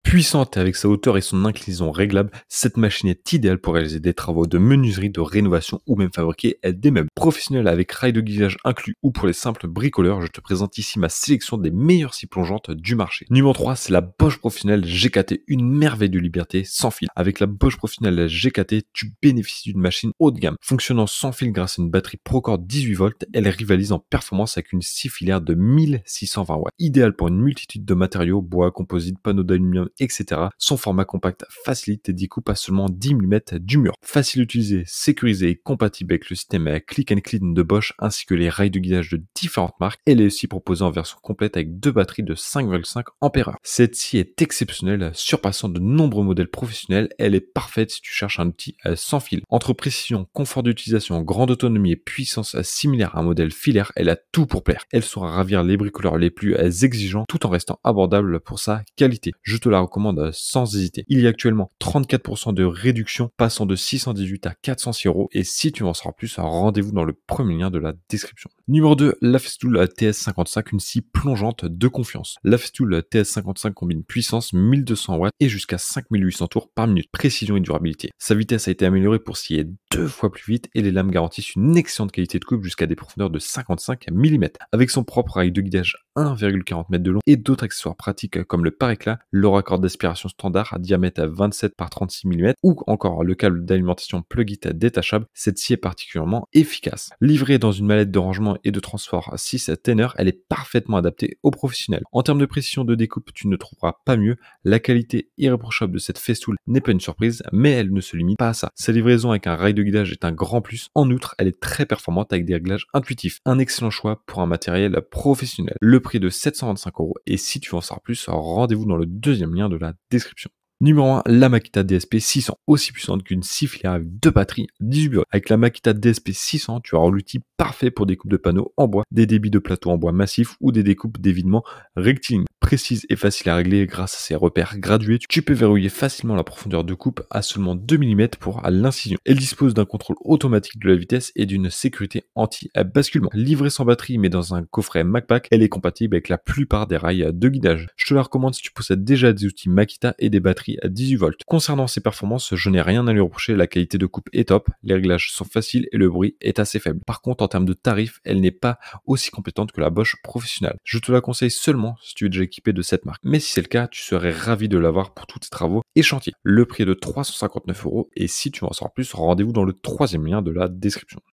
Puissante avec sa hauteur et son inclinaison réglable, cette machine est idéale pour réaliser des travaux de menuiserie, de rénovation ou même fabriquer des meubles. Professionnels avec rail de guidage inclus ou pour les simples bricoleurs, je te présente ici ma sélection des meilleures scies plongeantes du marché. Numéro 3, c'est la Bosch Professionnelle GKT, une merveille de liberté sans fil. Avec la Bosch Professionnelle GKT, tu bénéficies d'une machine haut de gamme. Fonctionnant sans fil grâce à une batterie Procore 18 volts, elle rivalise en performance avec une scie filaire de 1620 watts. Idéale pour une multitude de matériaux, bois, composite, panneaux d'aluminium, etc. Son format compact facilite tes découpes à seulement 10 mm du mur. Facile à utiliser, sécurisé et compatible avec le système Click and Clean de Bosch ainsi que les rails de guidage de différentes marques. Elle est aussi proposée en version complète avec deux batteries de 5,5 Ah. Cette scie est exceptionnelle, surpassant de nombreux modèles professionnels. Elle est parfaite si tu cherches un outil sans fil. Entre précision, confort d'utilisation, grande autonomie et puissance similaire à un modèle filaire, elle a tout pour plaire. Elle saura ravir les bricoleurs les plus exigeants tout en restant abordable pour sa qualité. Je te la recommande sans hésiter. Il y a actuellement 34% de réduction, passant de 618 à 406 € et si tu en sauras plus, rendez-vous dans le premier lien de la description. Numéro 2, la Festool TS55, une scie plongeante de confiance. La Festool TS55 combine puissance 1200 watts et jusqu'à 5800 tours par minute, précision et durabilité. Sa vitesse a été améliorée pour scier 2 fois plus vite et les lames garantissent une excellente qualité de coupe jusqu'à des profondeurs de 55 mm. Avec son propre rail de guidage 1,40 m de long et d'autres accessoires pratiques comme le pare-éclat, le raccord d'aspiration standard à diamètre 27 par 36 mm ou encore le câble d'alimentation plug-it détachable, cette scie est particulièrement efficace. Livrée dans une mallette de rangement et de transport 6 teneurs, elle est parfaitement adaptée aux professionnels. En termes de précision de découpe, tu ne trouveras pas mieux. La qualité irréprochable de cette Festool n'est pas une surprise, mais elle ne se limite pas à ça. Sa livraison avec un rail de guidage est un grand plus. En outre, elle est très performante avec des réglages intuitifs. Un excellent choix pour un matériel professionnel. Le prix de 725 € et si tu veux en savoir plus, rendez-vous dans le deuxième lien de la description. Numéro 1, la Makita DSP 600, aussi puissante qu'une scie filaire avec deux batteries 18 volts. Avec la Makita DSP 600, tu auras l'outil parfait pour des coupes de panneaux en bois, des débits de plateau en bois massif ou des découpes d'évitement rectilignes. Précise et facile à régler grâce à ses repères gradués, tu peux verrouiller facilement la profondeur de coupe à seulement 2 mm pour l'incision. Elle dispose d'un contrôle automatique de la vitesse et d'une sécurité anti-basculement. Livrée sans batterie mais dans un coffret MacPack, elle est compatible avec la plupart des rails de guidage. Je te la recommande si tu possèdes déjà des outils Makita et des batteries à 18 volts. Concernant ses performances, je n'ai rien à lui reprocher, la qualité de coupe est top, les réglages sont faciles et le bruit est assez faible. Par contre, en termes de tarifs, elle n'est pas aussi compétente que la Bosch Professionnelle. Je te la conseille seulement si tu es déjà équipé de cette marque. Mais si c'est le cas, tu serais ravi de l'avoir pour tous tes travaux et chantiers. Le prix est de 359 € et si tu veux en savoir plus, rendez-vous dans le troisième lien de la description.